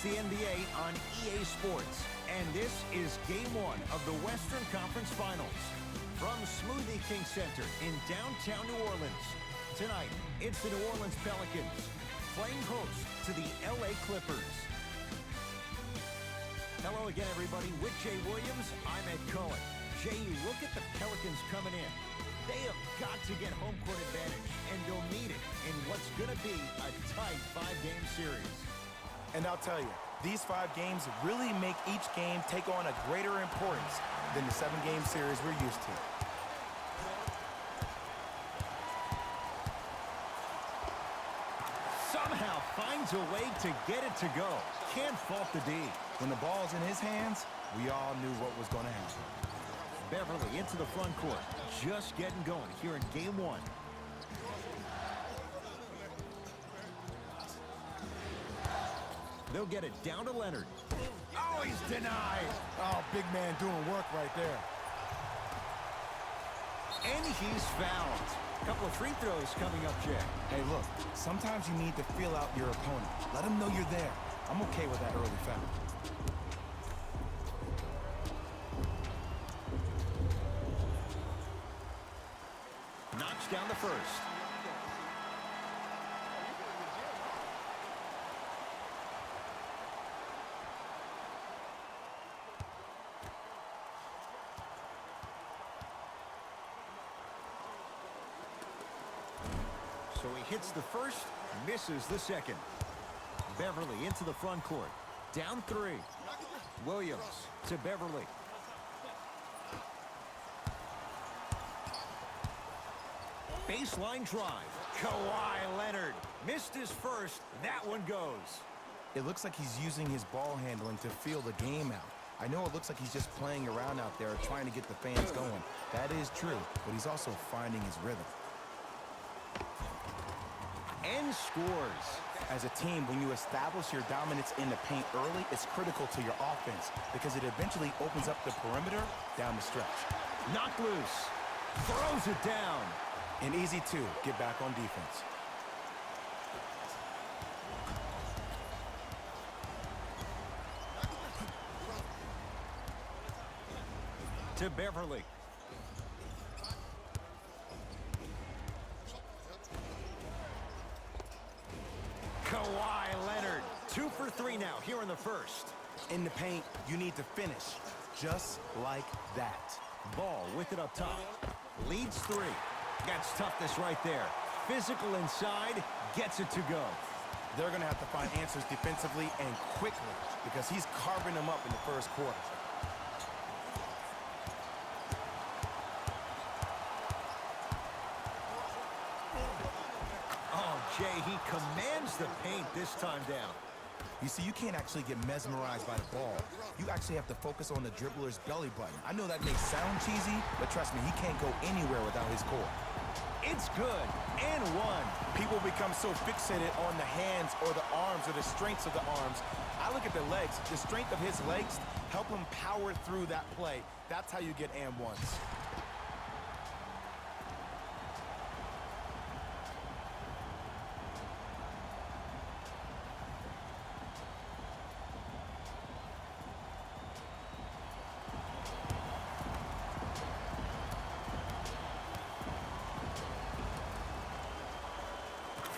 the NBA on EA Sports, and this is Game 1 of the Western Conference Finals. From Smoothie King Center in downtown New Orleans, tonight it's the New Orleans Pelicans playing host to the LA Clippers. Hello again, everybody. With Jay Williams, I'm Ed Cohen. Jay, you look at the Pelicans coming in. They have got to get home court advantage, and they'll need it in what's going to be a tight 5-game series. And I'll tell you, these 5 games really make each game take on a greater importance than the 7-game series we're used to. Somehow finds a way to get it to go. Can't fault the D. When the ball's in his hands, we all knew what was going to happen. Beverly into the front court. Just getting going here in Game 1. They'll get it down to Leonard. Oh, he's denied. Oh, big man doing work right there. And he's fouled. A couple of free throws coming up, Jay. Hey, look, sometimes you need to feel out your opponent. Let him know you're there. I'm okay with that early foul. Knocks down the first. So he hits the first, misses the second. Beverly into the front court. Down 3. Williams to Beverly. Baseline drive. Kawhi Leonard missed his first. That one goes. It looks like he's using his ball handling to feel the game out. I know it looks like he's just playing around out there trying to get the fans going. That is true, but he's also finding his rhythm. And scores. As a team, when you establish your dominance in the paint early, it's critical to your offense because it eventually opens up the perimeter down the stretch. Knocked loose. Throws it down. And easy to get back on defense. To Beverly. Kawhi Leonard. 2 for 3 now here in the first. In the paint, you need to finish just like that. Ball with it up top. Leads 3. That's toughness right there. Physical inside, gets it to go. They're going to have to find answers defensively and quickly because he's carving them up in the first quarter. Oh, Jay, he commands the paint this time down. You see, you can't actually get mesmerized by the ball. You actually have to focus on the dribbler's belly button. I know that may sound cheesy, but trust me, he can't go anywhere without his core. It's good, and 1. People become so fixated on the hands or the arms or the strengths of the arms. I look at the legs. The strength of his legs help him power through that play. That's how you get and ones.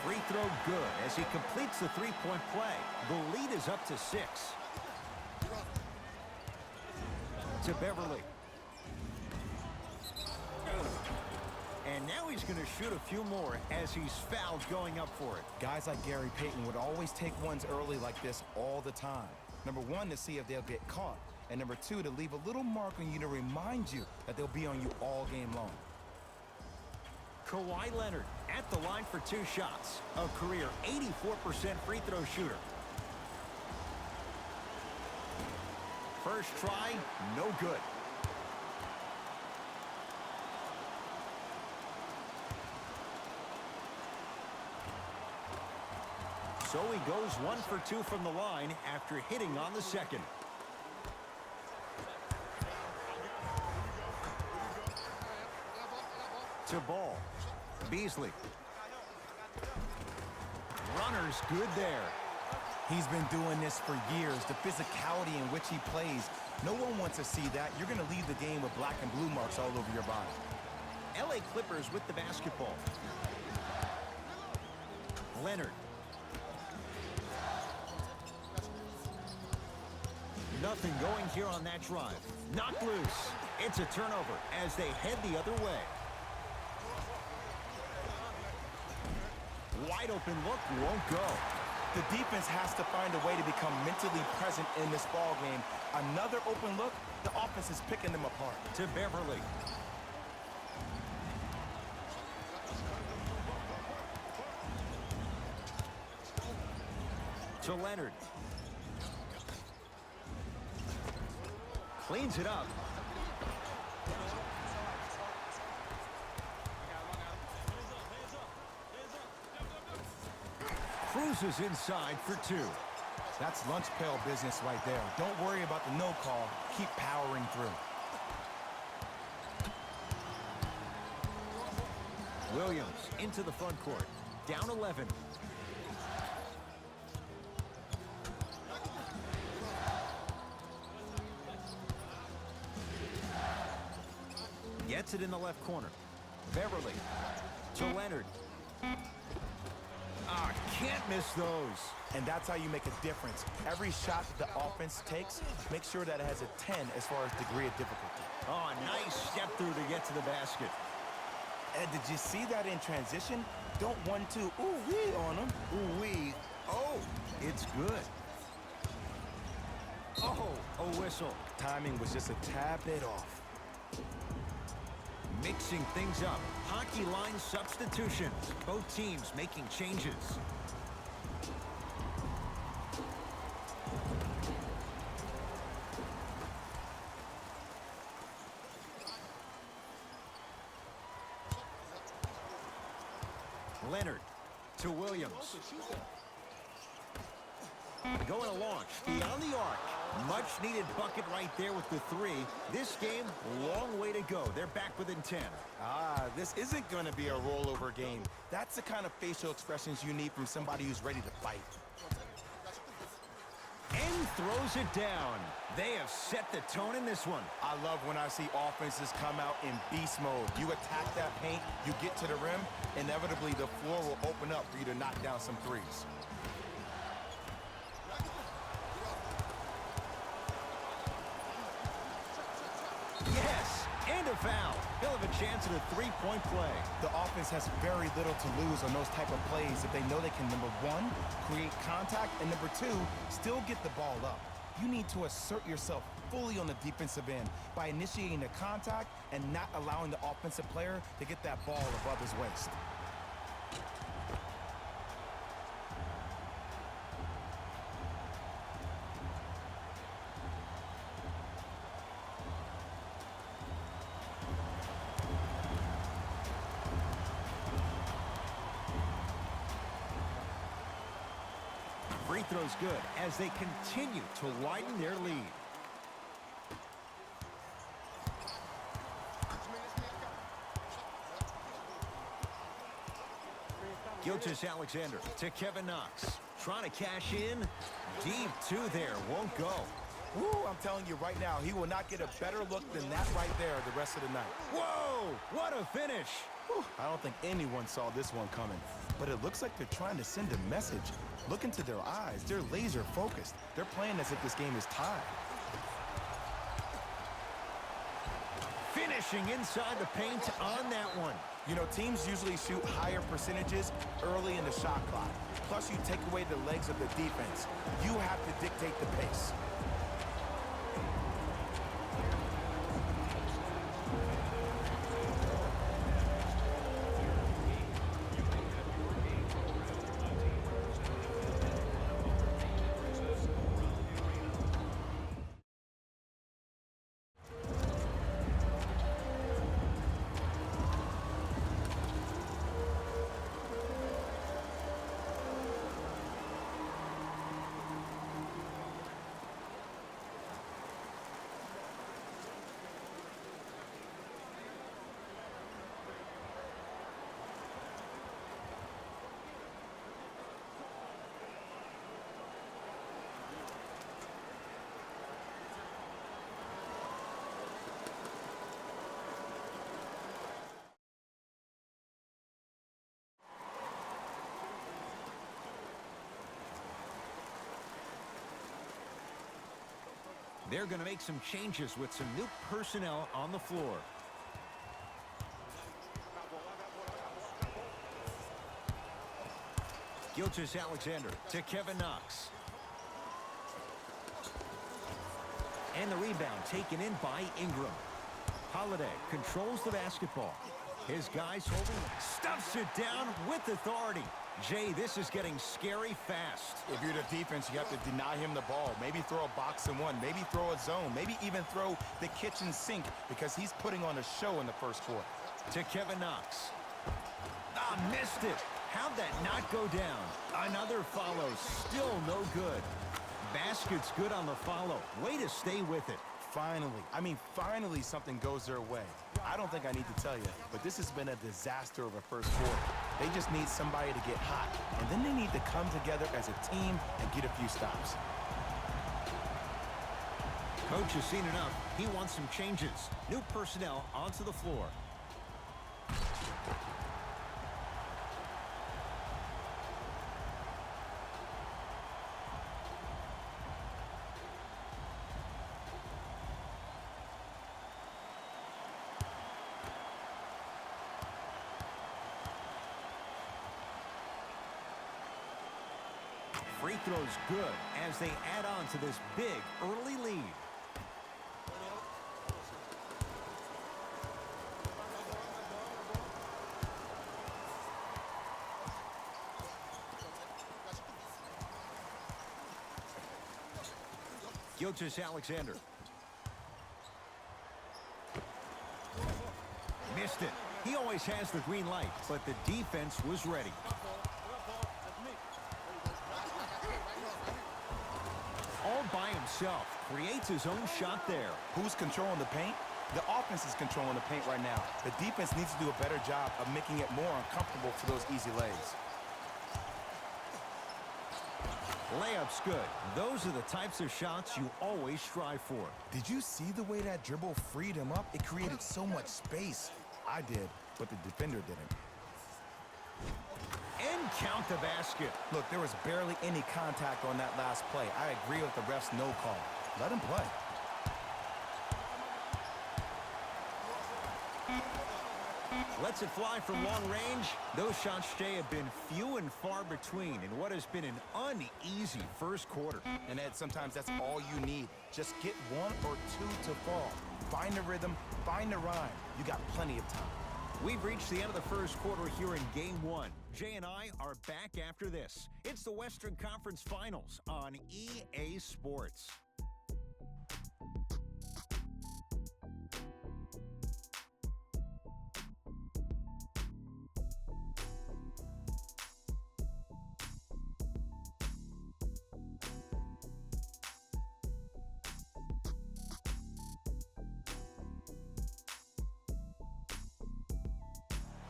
Free throw good as he completes the 3-point play. The lead is up to 6. To Beverly. And now he's going to shoot a few more as he's fouled going up for it. Guys like Gary Payton would always take ones early like this all the time. Number 1, to see if they'll get caught. And number 2, to leave a little mark on you to remind you that they'll be on you all game long. Kawhi Leonard at the line for 2 shots. A career 84% free throw shooter. First try, no good. So he goes 1 for 2 from the line after hitting on the second. To Ball. Beasley. Runner's good there. He's been doing this for years. The physicality in which he plays, no one wants to see that. You're going to leave the game with black and blue marks all over your body. LA Clippers with the basketball. Leonard. Nothing going here on that drive. Knocked loose. It's a turnover as they head the other way. Wide open look won't go. The defense has to find a way to become mentally present in this ball game. Another open look, the offense is picking them apart. To Beverly. To Leonard. Cleans it up. Cruises inside for two. That's lunch pail business right there. Don't worry about the no call. Keep powering through. Williams into the front court. Down 11. Gets it in the left corner. Beverly to Leonard. Ah, can't miss those. And that's how you make a difference. Every shot that the offense takes, make sure that it has a 10 as far as degree of difficulty. Oh, nice step through to get to the basket. Ed, did you see that in transition? Don't 1-2 ooh-wee on him. Ooh-wee. Oh, it's good. Oh, a whistle. Timing was just a tad bit off. Mixing things up. Hockey line substitutions. Both teams making changes. Leonard to Williams. Going to launch beyond the arc. Much needed bucket right there with the three. This game, long way to go. They're back within 10. This isn't going to be a rollover game. That's the kind of facial expressions you need from somebody who's ready to fight. And throws it down. They have set the tone in this one. I love when I see offenses come out in beast mode. You attack that paint, you get to the rim, inevitably the floor will open up for you to knock down some threes. Yes, and a foul. He'll have a chance at a three-point play. The offense has very little to lose on those type of plays if they know they can, number one, create contact, and number two, still get the ball up. You need to assert yourself fully on the defensive end by initiating the contact and not allowing the offensive player to get that ball above his waist. Free throw's good as they continue to widen their lead. Gilgeous-Alexander to Kevin Knox. Trying to cash in. Deep two there. Won't go. Woo, I'm telling you right now, he will not get a better look than that right there the rest of the night. Whoa! What a finish. Whew, I don't think anyone saw this one coming. But it looks like they're trying to send a message. Look into their eyes. They're laser focused. They're playing as if this game is tied. Finishing inside the paint on that one. You know, teams usually shoot higher percentages early in the shot clock. Plus, you take away the legs of the defense. You have to dictate the pace. They're going to make some changes with some new personnel on the floor. Gilgeous-Alexander to Kevin Knox. And the rebound taken in by Ingram. Holiday controls the basketball. His guys holding, stuffs it down with authority. Jay, this is getting scary fast. If you're the defense, you have to deny him the ball. Maybe throw a box and one. Maybe throw a zone. Maybe even throw the kitchen sink because he's putting on a show in the first quarter. To Kevin Knox. Missed it. How'd that not go down? Another follow. Still no good. Basket's good on the follow. Way to stay with it. Finally something goes their way. I don't think I need to tell you, but this has been a disaster of a first quarter. They just need somebody to get hot, and then they need to come together as a team and get a few stops. Coach has seen enough. He wants some changes. New personnel onto the floor. Free throws good as they add on to this big early lead. Gilgeous-Alexander. Missed it. He always has the green light, but the defense was ready. All by himself, creates his own shot there. Who's controlling the paint? The offense is controlling the paint right now. The defense needs to do a better job of making it more uncomfortable for those easy lays. Layup's good. Those are the types of shots you always strive for. Did you see the way that dribble freed him up? It created so much space. I did, but the defender didn't. And count the basket. Look, there was barely any contact on that last play. I agree with the ref's no call. Let him play. Lets it fly from long range. Those shots, Jay, have been few and far between in what has been an uneasy first quarter. And Ed, sometimes that's all you need. Just get one or two to fall. Find the rhythm, find the rhyme. You got plenty of time. We've reached the end of the first quarter here in Game 1. Jay and I are back after this. It's the Western Conference Finals on EA Sports.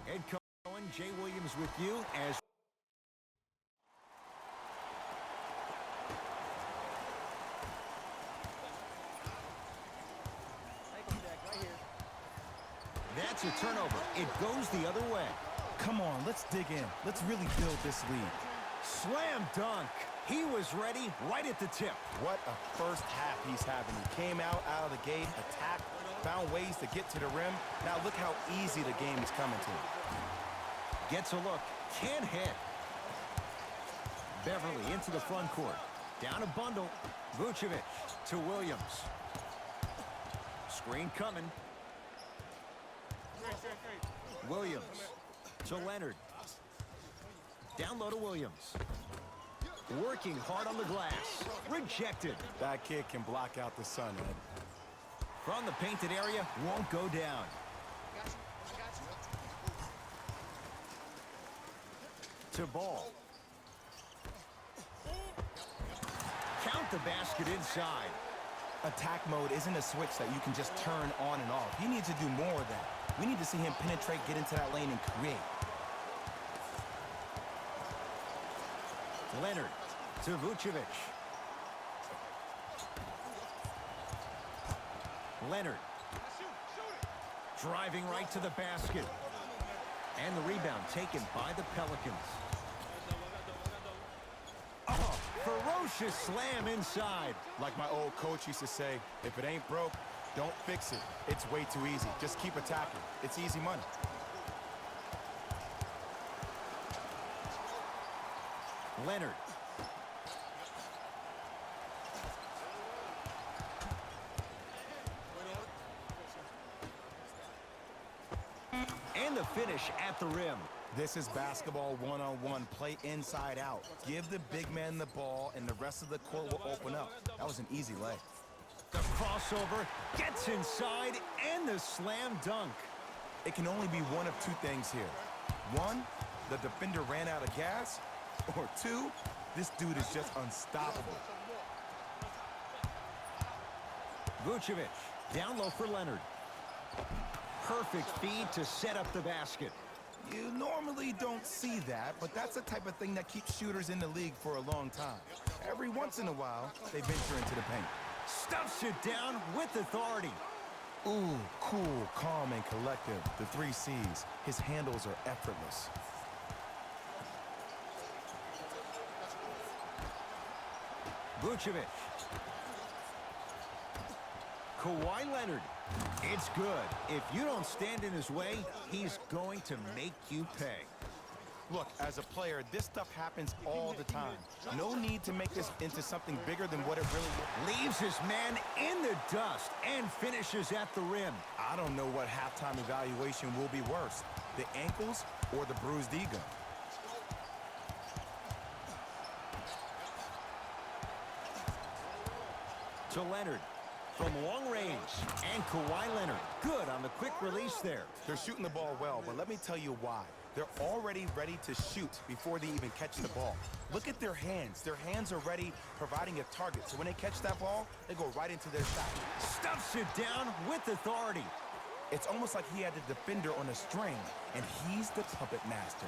Ed Cohen, Jay Williams with you as that's a turnover. It goes the other way. Come on, let's dig in. Let's really build this lead. Slam dunk. He was ready right at the tip. What a first half he's having. He came out of the gate, attacked, found ways to get to the rim. Now look how easy the game is coming to him. Gets a look. Can't hit. Beverly into the front court. Down a bundle. Vucevic to Williams. Screen coming. Williams to Leonard. Down low to Williams. Working hard on the glass. Rejected. That kid can block out the sun, Ed. From the painted area, won't go down. To Ball. Count the basket inside. Attack mode isn't a switch that you can just turn on and off. He needs to do more of that. We need to see him penetrate, get into that lane, and create. Leonard to Vucevic. Leonard. Driving right to the basket. And the rebound taken by the Pelicans. Oh, ferocious Vicious slam inside. Like my old coach used to say, if it ain't broke, don't fix it. It's way too easy. Just keep attacking. It's easy money. Leonard. And the finish at the rim. This is basketball one-on-one. Play inside out. Give the big man the ball, and the rest of the court will open up. That was an easy lay. The crossover gets inside, and the slam dunk. It can only be one of two things here. One, the defender ran out of gas. Or two, this dude is just unstoppable. Vucevic, down low for Leonard. Perfect feed to set up the basket. You normally don't see that, but that's the type of thing that keeps shooters in the league for a long time. Every once in a while, they venture into the paint. Stuffs it down with authority. Ooh, cool, calm, and collective. The 3 C's. His handles are effortless. Vucevic. Kawhi Leonard. It's good. If you don't stand in his way, he's going to make you pay. Look, as a player, this stuff happens all the time. No need to make this into something bigger than what it really is. Leaves his man in the dust and finishes at the rim. I don't know what halftime evaluation will be worse, the ankles or the bruised ego. To Leonard from long range. And Kawhi Leonard, good on the quick release there. They're shooting the ball well, but let me tell you why. They're already ready to shoot before they even catch the ball. Look at their hands. Their hands are ready, providing a target. So when they catch that ball, they go right into their shot. Stuffs it down with authority. It's almost like he had the defender on a string, and he's the puppet master.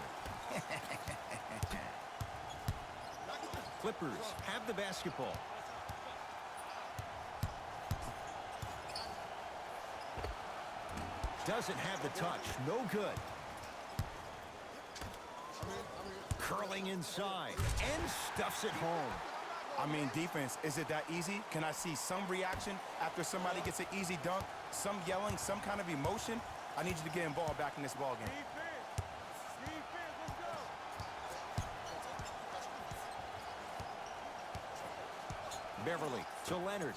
Clippers have the basketball. Doesn't have the touch. No good. Curling inside and stuffs it home. I mean, defense, is it that easy? Can I see some reaction after somebody gets an easy dunk? Some yelling, some kind of emotion? I need you to get involved back in this ball game. Beverly to Leonard.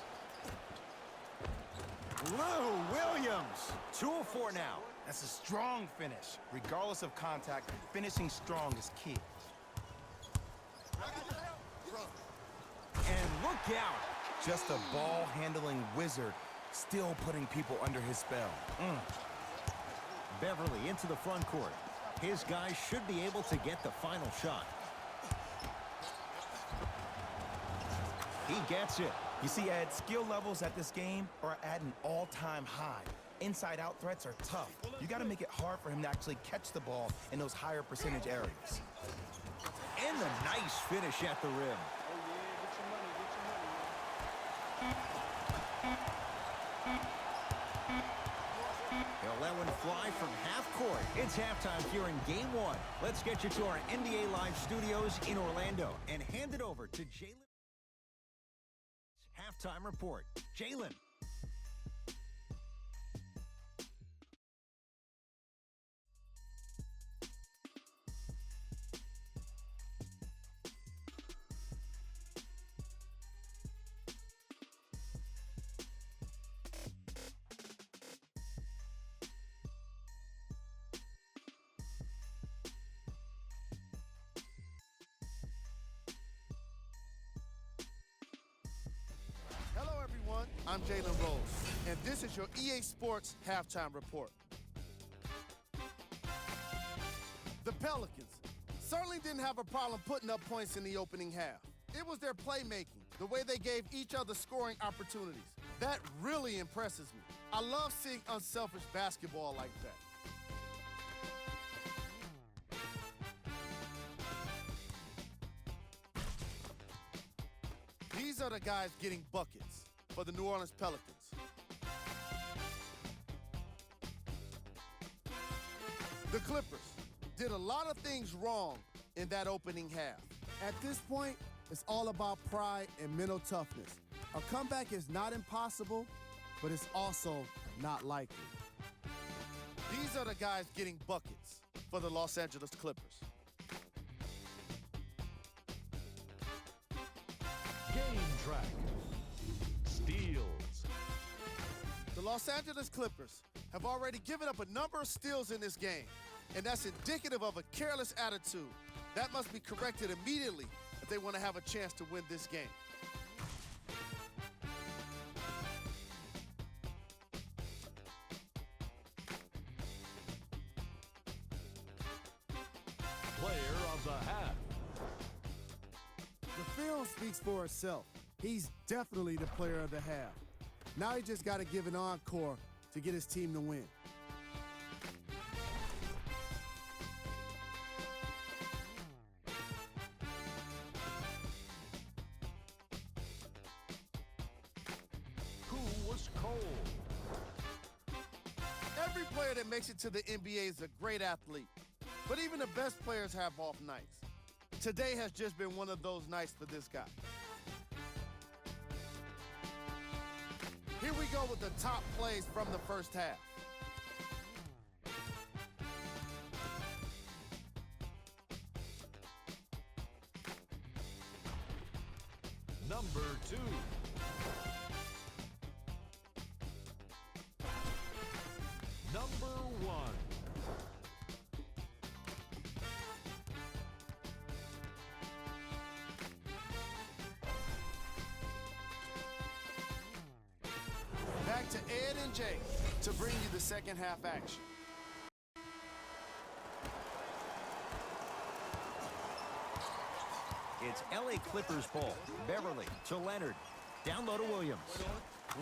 Lou Williams. 2-of-4 now. That's a strong finish. Regardless of contact, finishing strong is key. And look out. Just a ball-handling wizard, still putting people under his spell. Beverly into the front court. His guys should be able to get the final shot. He gets it. You see, Ed, skill levels at this game are at an all-time high. Inside-out threats are tough. You got to make it hard for him to actually catch the ball in those higher percentage areas. And the nice finish at the rim. He'll let one fly from half court. It's halftime here in Game 1. Let's get you to our NBA Live studios in Orlando and hand it over to Jalen. Halftime report. Jalen. Hello, everyone. I'm Jalen Rose, and this is your EA Sports Halftime Report. The Pelicans certainly didn't have a problem putting up points in the opening half. It was their playmaking, the way they gave each other scoring opportunities. That really impresses me. I love seeing unselfish basketball like that. These are the guys getting buckets for the New Orleans Pelicans. The Clippers did a lot of things wrong in that opening half. At this point, It's all about pride and mental toughness. A comeback is not impossible, but it's also not likely. These are the guys getting buckets for the Los Angeles Clippers. Game track. Steals. The Los Angeles Clippers have already given up a number of steals in this game, and that's indicative of a careless attitude. That must be corrected immediately if they want to have a chance to win this game. Player of the half. The film speaks for itself. He's definitely the player of the half. Now he just got to give an encore to get his team to win. Who was cold? Every player that makes it to the NBA is a great athlete, but even the best players have off nights. Today has just been one of those nights for this guy. Here we go with the top plays from the first half. Number 2. Number 1. Back to Ed and Jay to bring you the second half action. It's LA Clippers ball. Beverly to Leonard. Down low to Williams.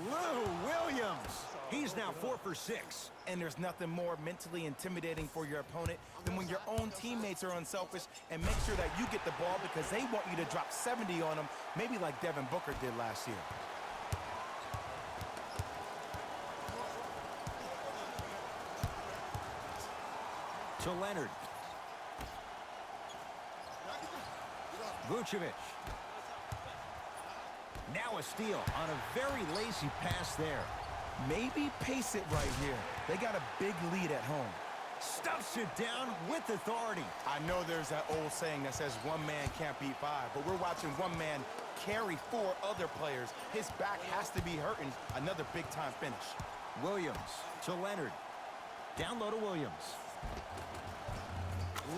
Lou Williams. He's now 4 for 6. And there's nothing more mentally intimidating for your opponent than when your own teammates are unselfish and make sure that you get the ball because they want you to drop 70 on them, maybe like Devin Booker did last year. To Leonard. Vucevic. Now a steal on a very lazy pass there. Maybe pace it right here. They got a big lead at home. Stuffs it down with authority. I know there's that old saying that says one man can't beat 5, but we're watching one man carry 4 other players. His back has to be hurting. Another big-time finish. Williams to Leonard. Down low to Williams.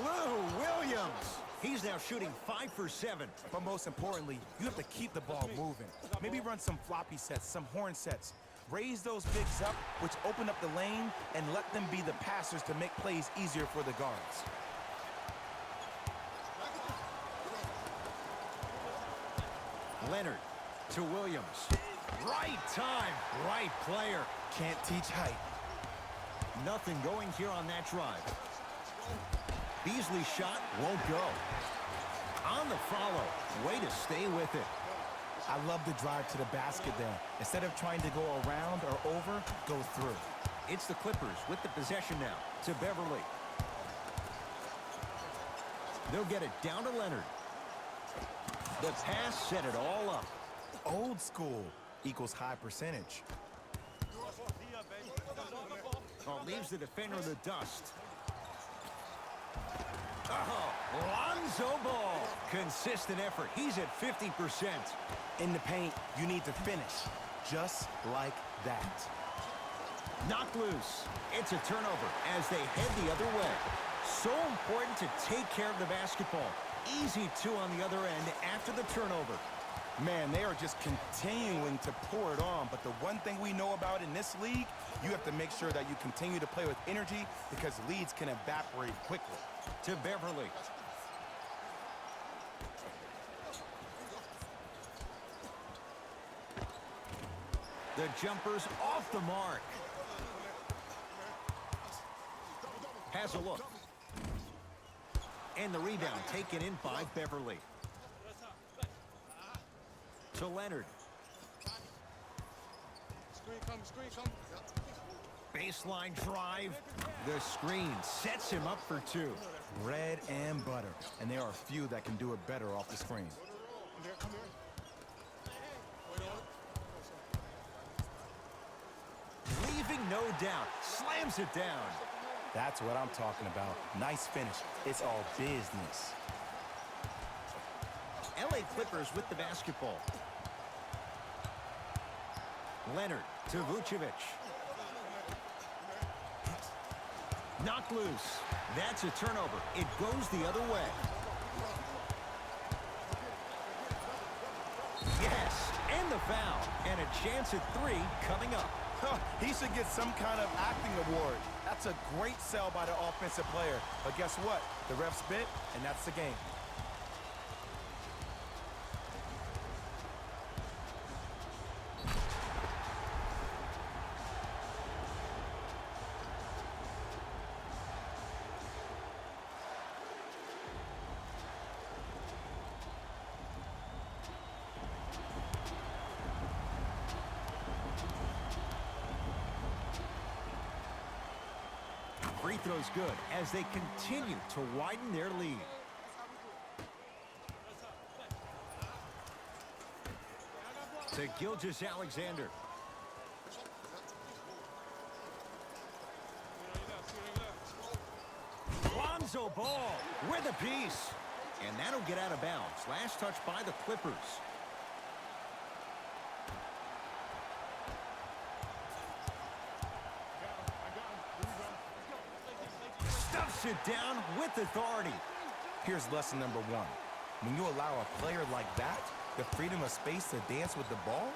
Lou Williams. He's now shooting 5 for 7. But most importantly, you have to keep the ball moving. Maybe run some floppy sets, some horn sets. Raise those bigs up, which open up the lane, and let them be the passers to make plays easier for the guards. Leonard to Williams. Right time, right player. Can't teach height. Nothing going here on that drive. Beasley's shot won't go. On the follow. Way to stay with it. I love the drive to the basket there. Instead of trying to go around or over, go through. It's the Clippers with the possession now to Beverly. They'll get it down to Leonard. The pass set it all up. Old school equals high percentage. Oh, leaves the defender in the dust. Oh, Lonzo Ball. Consistent effort. He's at 50%. In the paint, you need to finish just like that. Knocked loose. It's a turnover as they head the other way. So important to take care of the basketball. Easy 2 on the other end after the turnover. Man, they are just continuing to pour it on. But the one thing we know about in this league, you have to make sure that you continue to play with energy because leads can evaporate quickly. To Beverly. The jumper's off the mark. Has a look. And the rebound taken in by Beverly. To Leonard. Baseline drive. The screen sets him up for 2. Bread and butter. And there are few that can do it better off the screen. Leaving no doubt. Slams it down. That's what I'm talking about. Nice finish. It's all business. LA Clippers with the basketball. Leonard to Vucevic. Knocked loose. That's a turnover. It goes the other way. Yes, and the foul. And a chance at 3 coming up. He should get some kind of acting award. That's a great sell by the offensive player. But guess what? The ref spit, and that's the game. Free throw's good as they continue to widen their lead. To Gilgeous-Alexander. Lonzo Ball with a piece. And that'll get out of bounds. Last touch by the Clippers. Stuffs it down with authority. Here's lesson number 1. When you allow a player like that the freedom of space to dance with the ball,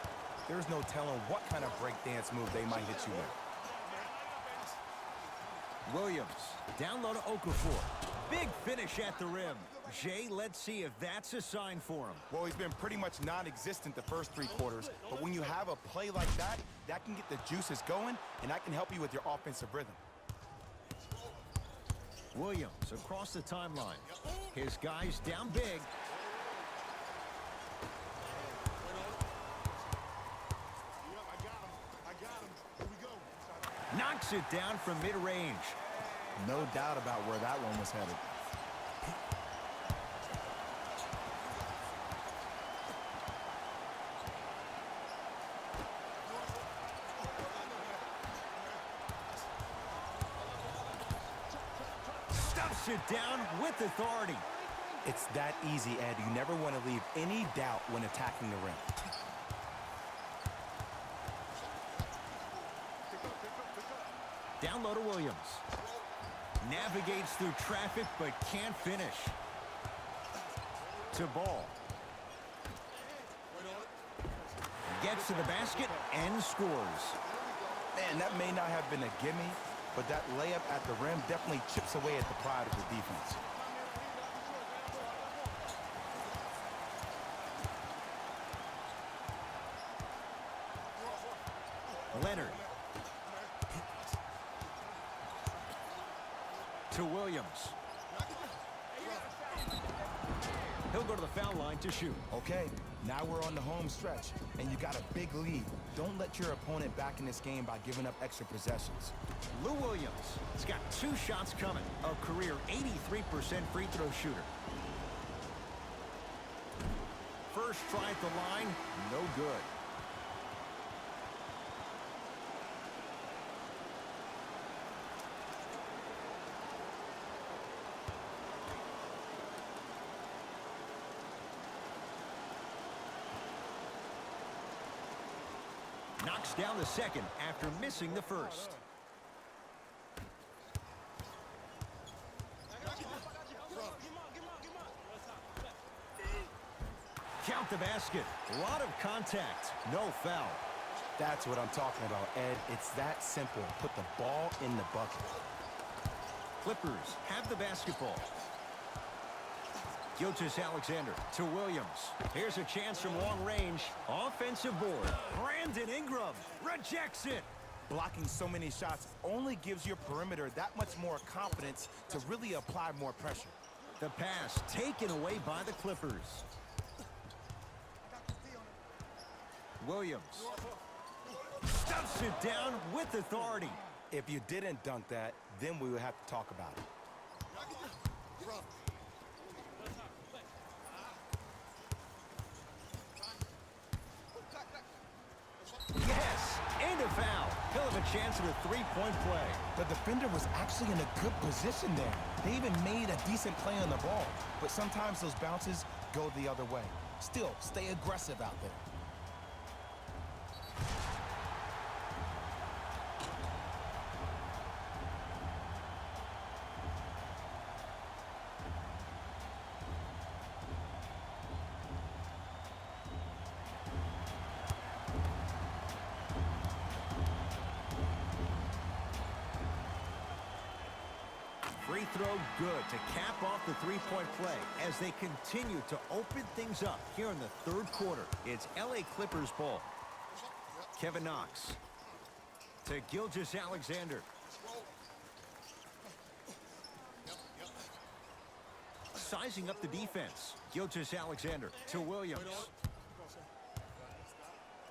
there's no telling what kind of breakdance move they might hit you with. Williams, down low to Okafor. Big finish at the rim. Jay, let's see if that's a sign for him. Well, he's been pretty much non-existent the first 3 quarters, but when you have a play like that, that can get the juices going, and that can help you with your offensive rhythm. Williams across the timeline. His guys down big. Knocks it down from mid-range. No doubt about where that one was headed. Stuffs it down with authority. It's that easy, Ed. You never want to leave any doubt when attacking the rim. Down low to Williams. Navigates through traffic but can't finish. To Ball. Gets to the basket and scores. Man, that may not have been a gimme, but that layup at the rim definitely chips away at the pride of the defense. Leonard. To Williams. He'll go to the foul line to shoot. Okay, now we're on the home stretch, and you got a big lead. Don't let your opponent back in this game by giving up extra possessions. Lou Williams has got 2 shots coming. A career 83% free throw shooter. First try at the line, no good. Knocks down the second after missing the first. Count the basket. A lot of contact. No foul. That's what I'm talking about, Ed. It's that simple. Put the ball in the bucket. Clippers have the basketball. Gilgeous-Alexander to Williams. Here's a chance from long range. Offensive board. Brandon Ingram rejects it. Blocking so many shots only gives your perimeter that much more confidence to really apply more pressure. The pass taken away by the Clippers. Williams stuffs it down with authority. If you didn't dunk that, then we would have to talk about it. chance at a three-point play. The defender was actually in a good position there. They even made a decent play on the ball. But sometimes those bounces go the other way. Still, stay aggressive out there. Free throw good to cap off the three-point play as they continue to open things up here in the third quarter. It's LA Clippers ball. Kevin Knox to Gilgeous-Alexander. Sizing up the defense. Gilgeous-Alexander to Williams.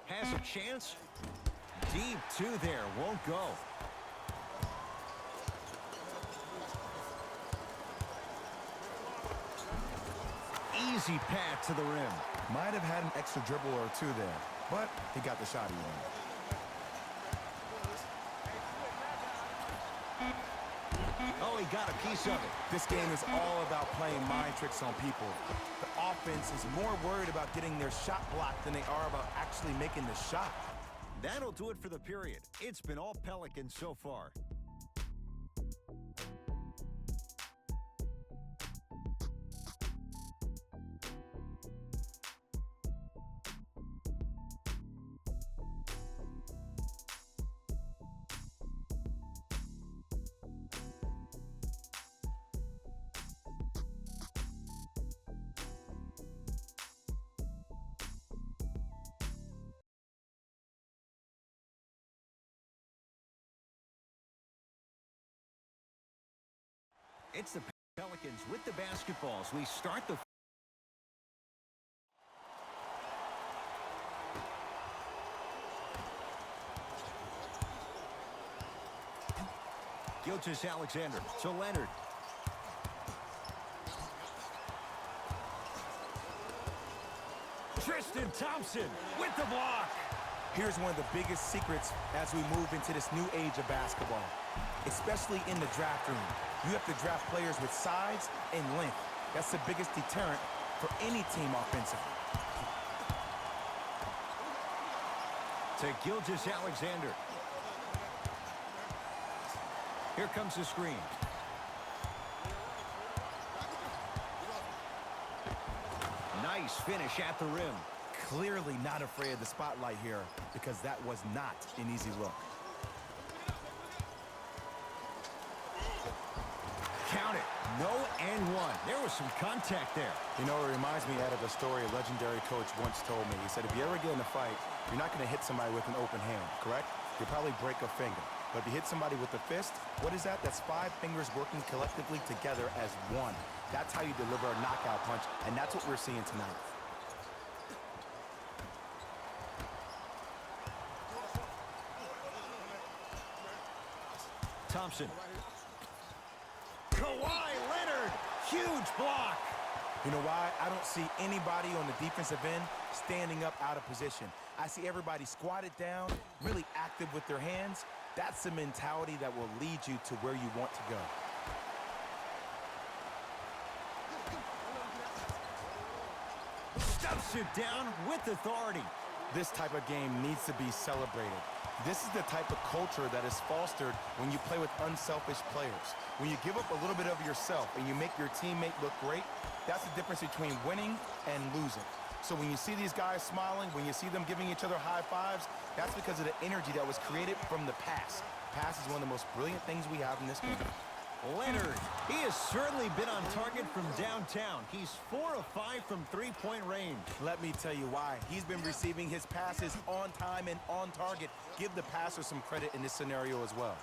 Has a chance. Deep two there. Won't go. Easy pass to the rim. Might have had an extra dribble or two there, but he got the shot he wanted. Oh, he got a piece of it. This game is all about playing mind tricks on people. The offense is more worried about getting their shot blocked than they are about actually making the shot. That'll do it for the period. It's been all Pelicans so far. It's the Pelicans with the basketballs. We start the Gilgeous-Alexander to Leonard. Tristan Thompson with the block. Here's one of the biggest secrets as we move into this new age of basketball, especially in the draft room. You have to draft players with size and length. That's the biggest deterrent for any team offensively. To Gilgeous-Alexander. Here comes the screen. Nice finish at the rim. Clearly not afraid of the spotlight here because that was not an easy look. Count it. No and one. There was some contact there. You know, it reminds me of a story a legendary coach once told me. He said, if you ever get in a fight, you're not going to hit somebody with an open hand, correct? You'll probably break a finger. But if you hit somebody with a fist, what is that? That's 5 fingers working collectively together as one. That's how you deliver a knockout punch, and that's what we're seeing tonight. Thompson. Kawhi Leonard. Huge block. You know why? I don't see anybody on the defensive end standing up out of position. I see everybody squatted down, really active with their hands. That's the mentality that will lead you to where you want to go. Stuffs it down with authority. This type of game needs to be celebrated. This is the type of culture that is fostered when you play with unselfish players. When you give up a little bit of yourself and you make your teammate look great, that's the difference between winning and losing. So when you see these guys smiling, when you see them giving each other high fives, that's because of the energy that was created from the pass. Pass is one of the most brilliant things we have in this game. Leonard, he has certainly been on target from downtown. He's 4 of 5 from three-point range. Let me tell you why. He's been receiving his passes on time and on target. Give the passer some credit in this scenario as well.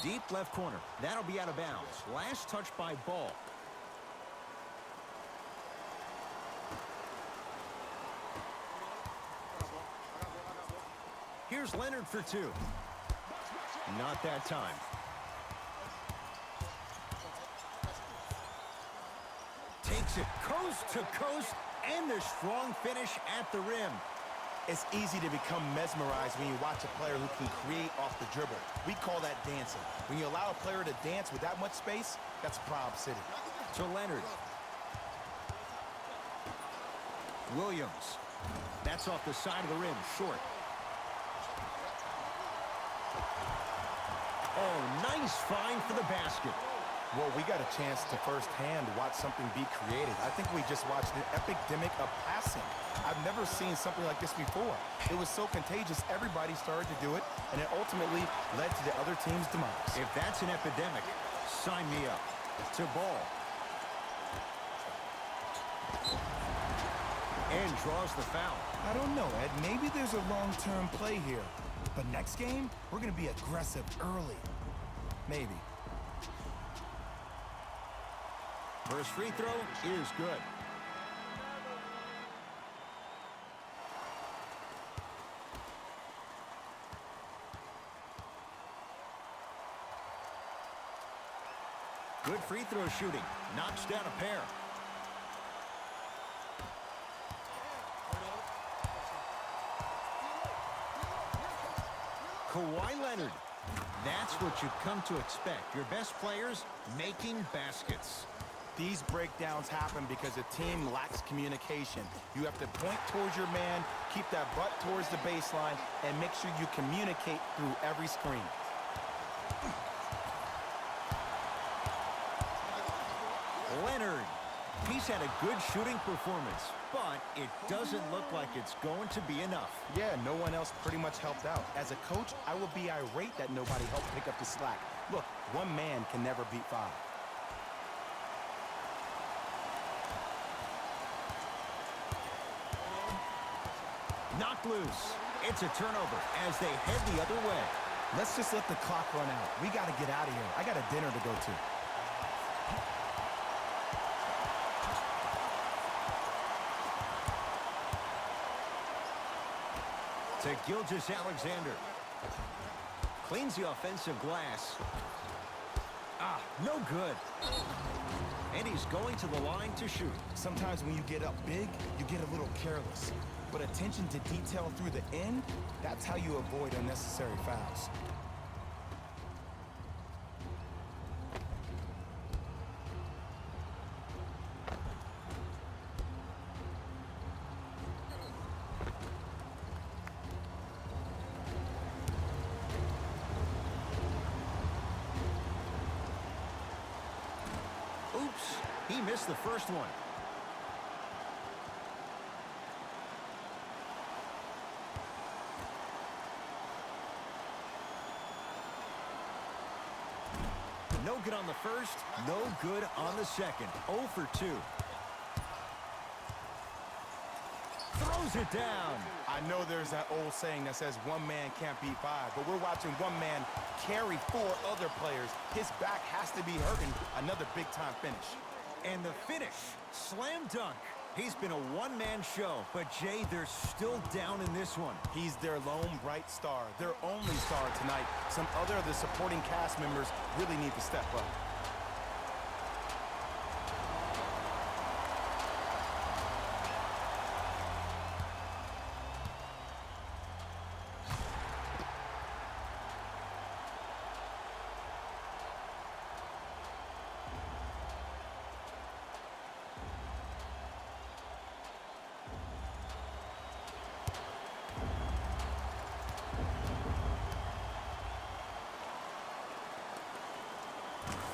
Deep left corner. That'll be out of bounds. Last touch by Ball. Here's Leonard for 2. Not that time. Takes it coast to coast, and the strong finish at the rim. It's easy to become mesmerized when you watch a player who can create off the dribble. We call that dancing. When you allow a player to dance with that much space, that's Prob City. To Leonard. Williams. That's off the side of the rim, short. Oh, nice find for the basket. Well, we got a chance to firsthand watch something be created. I think we just watched an epidemic of passing. I've never seen something like this before. It was so contagious, everybody started to do it, and it ultimately led to the other team's demise. If that's an epidemic, sign me up. To Ball. And draws the foul. I don't know, Ed. Maybe there's a long-term play here. But next game, we're going to be aggressive early. Maybe. First free throw is good. Good free throw shooting. Knocks down a pair. Kawhi Leonard. That's what you've come to expect. Your best players making baskets. These breakdowns happen because a team lacks communication. You have to point towards your man, keep that butt towards the baseline, and make sure you communicate through every screen. Leonard. He's had a good shooting performance, but it doesn't look like it's going to be enough. Yeah, no one else pretty much helped out. As a coach, I will be irate that nobody helped pick up the slack. Look, one man can never beat five. Knocked loose. It's a turnover as they head the other way. Let's just let the clock run out. We got to get out of here. I got a dinner to go to. To Gilgeous-Alexander. Cleans the offensive glass. Ah, no good. And he's going to the line to shoot. Sometimes when you get up big, you get a little careless. But attention to detail through the end, that's how you avoid unnecessary fouls. Oops, he missed the first one. No good on the first, no good on the second. 0 for 2. Throws it down. I know there's that old saying that says one man can't beat five, but we're watching one man carry 4 other players. His back has to be hurting. Another big-time finish. And the finish, slam dunk. He's been a one-man show, but Jay, they're still down in this one. He's their lone bright star, their only star tonight. Some other of the supporting cast members really need to step up.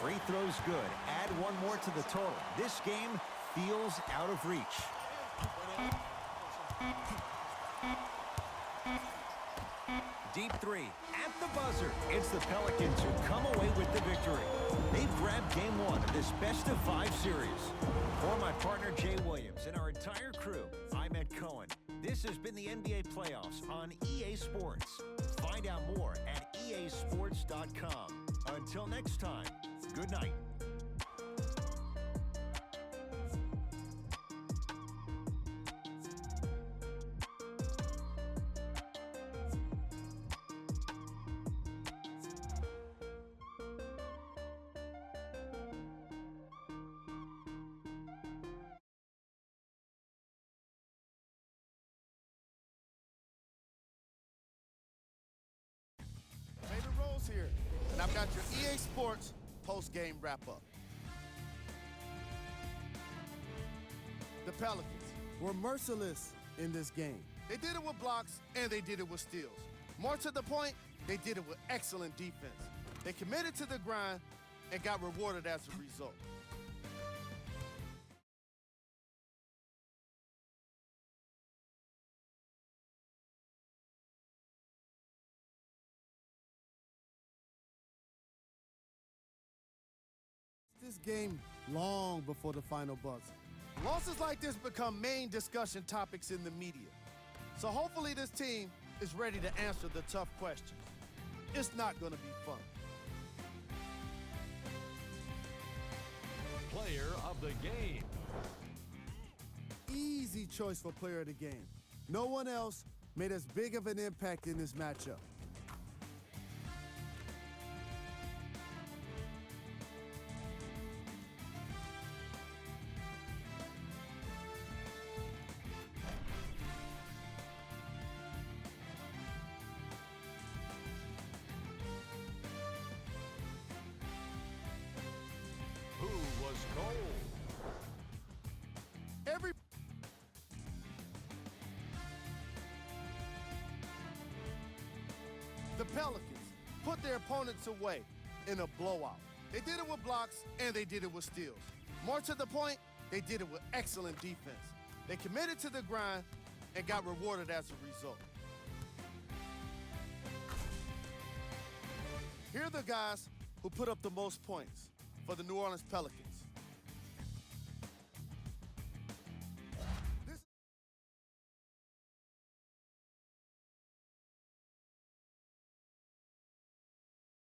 Free throws good. Add one more to the total. This game feels out of reach. Deep three at the buzzer. It's the Pelicans who come away with the victory. They've grabbed game 1 of this best-of-5 series. For my partner Jay Williams and our entire crew, I'm Ed Cohen. This has been the NBA Playoffs on EA Sports. Find out more at easports.com. Until next time, good night. got your EA Sports post-game wrap-up. The Pelicans were merciless in this game. They did it with blocks, and they did it with steals. More to the point, they did it with excellent defense. They committed to the grind and got rewarded as a result. This game long before the final buzzer. Losses like this become main discussion topics in the media. So hopefully this team is ready to answer the tough questions. It's not going to be fun. Player of the game. Easy choice for player of the game. No one else made as big of an impact in this matchup. Who was cold? The Pelicans put their opponents away in a blowout. They did it with blocks, and they did it with steals. More to the point, they did it with excellent defense. They committed to the grind and got rewarded as a result. Here are the guys who put up the most points for the New Orleans Pelicans.